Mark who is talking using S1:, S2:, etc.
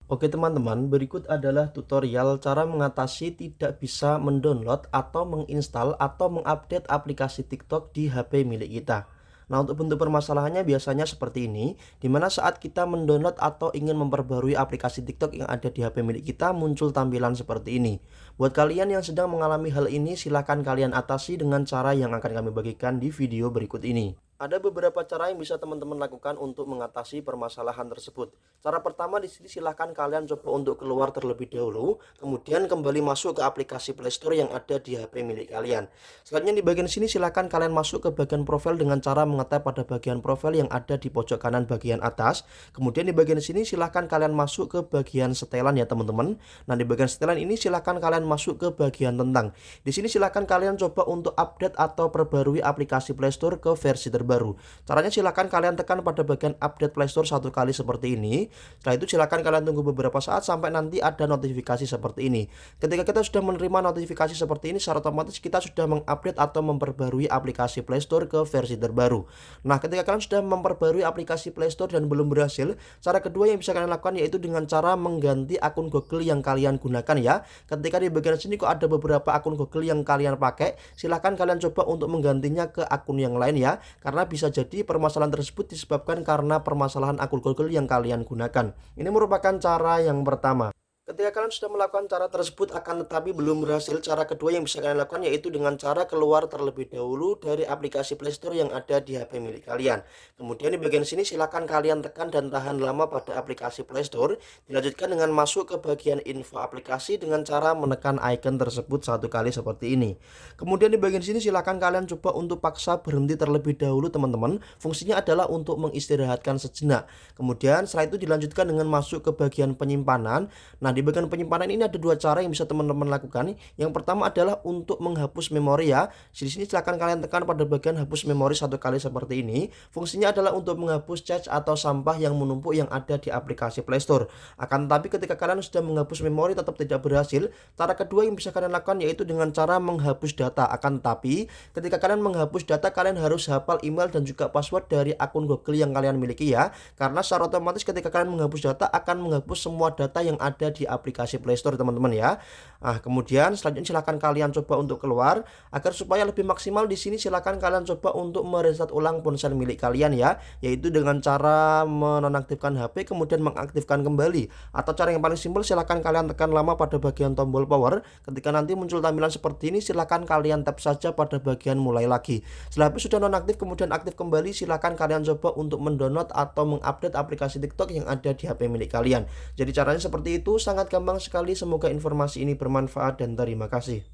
S1: Oke teman-teman, berikut adalah tutorial cara mengatasi tidak bisa mendownload atau menginstal atau mengupdate aplikasi TikTok di HP milik kita. Nah, untuk bentuk permasalahannya biasanya seperti ini, di mana saat kita mendownload atau ingin memperbarui aplikasi TikTok yang ada di HP milik kita muncul tampilan seperti ini. Buat kalian yang sedang mengalami hal ini, silahkan kalian atasi dengan cara yang akan kami bagikan di video berikut ini. Ada beberapa cara yang bisa teman-teman lakukan untuk mengatasi permasalahan tersebut. Cara pertama di sini silahkan kalian coba untuk keluar terlebih dahulu, kemudian kembali masuk ke aplikasi Play Store yang ada di HP milik kalian. Selanjutnya di bagian sini silahkan kalian masuk ke bagian profil dengan cara mengetap pada bagian profil yang ada di pojok kanan bagian atas. Kemudian di bagian sini silahkan kalian masuk ke bagian setelan ya teman-teman. Nah di bagian setelan ini silahkan kalian masuk ke bagian tentang. Di sini silahkan kalian coba untuk update atau perbarui aplikasi Play Store ke versi terbaru. Caranya silakan kalian tekan pada bagian update Play Store satu kali seperti ini. Setelah itu silakan kalian tunggu beberapa saat sampai nanti ada notifikasi seperti ini. Ketika kita sudah menerima notifikasi seperti ini, secara otomatis kita sudah mengupdate atau memperbarui aplikasi Play Store ke versi terbaru. Nah, ketika kalian sudah memperbarui aplikasi Play Store dan belum berhasil, cara kedua yang bisa kalian lakukan yaitu dengan cara mengganti akun Google yang kalian gunakan ya. Ketika di bagian sini kok ada beberapa akun Google yang kalian pakai, silahkan kalian coba untuk menggantinya ke akun yang lain ya. Karena bisa jadi permasalahan tersebut disebabkan karena permasalahan akun Google yang kalian gunakan. Ini merupakan cara yang pertama. Ketika kalian sudah melakukan cara tersebut akan tetapi belum berhasil, cara kedua yang bisa kalian lakukan yaitu dengan cara keluar terlebih dahulu dari aplikasi Play Store yang ada di HP milik kalian. Kemudian di bagian sini silakan kalian tekan dan tahan lama pada aplikasi Play Store. Dilanjutkan dengan masuk ke bagian info aplikasi dengan cara menekan icon tersebut satu kali seperti ini. Kemudian di bagian sini silakan kalian coba untuk paksa berhenti terlebih dahulu teman-teman. Fungsinya adalah untuk mengistirahatkan sejenak. Kemudian setelah itu dilanjutkan dengan masuk ke bagian penyimpanan. Nah, di bagian penyimpanan ini ada dua cara yang bisa teman-teman lakukan. Yang pertama adalah untuk menghapus memori ya. Di sini silakan kalian tekan pada bagian hapus memori satu kali seperti ini. Fungsinya adalah untuk menghapus cache atau sampah yang menumpuk yang ada di aplikasi Play Store. Akan tetapi ketika kalian sudah menghapus memori tetap tidak berhasil, cara kedua yang bisa kalian lakukan yaitu dengan cara menghapus data. Akan tetapi ketika kalian menghapus data, kalian harus hafal email dan juga password dari akun Google yang kalian miliki ya. Karena secara otomatis ketika kalian menghapus data akan menghapus semua data yang ada di aplikasi Play Store teman-teman ya. Nah, kemudian selanjutnya silakan kalian coba untuk keluar agar supaya lebih maksimal di sini silakan kalian coba untuk mereset ulang ponsel milik kalian ya, yaitu dengan cara menonaktifkan HP kemudian mengaktifkan kembali. Atau cara yang paling simpel silakan kalian tekan lama pada bagian tombol power. Ketika nanti muncul tampilan seperti ini silakan kalian tap saja pada bagian mulai lagi. Setelah itu sudah nonaktif kemudian aktif kembali, silakan kalian coba untuk mendownload atau mengupdate aplikasi TikTok yang ada di HP milik kalian. Jadi caranya seperti itu, sangat gampang sekali. Semoga informasi ini bermanfaat dan terima kasih.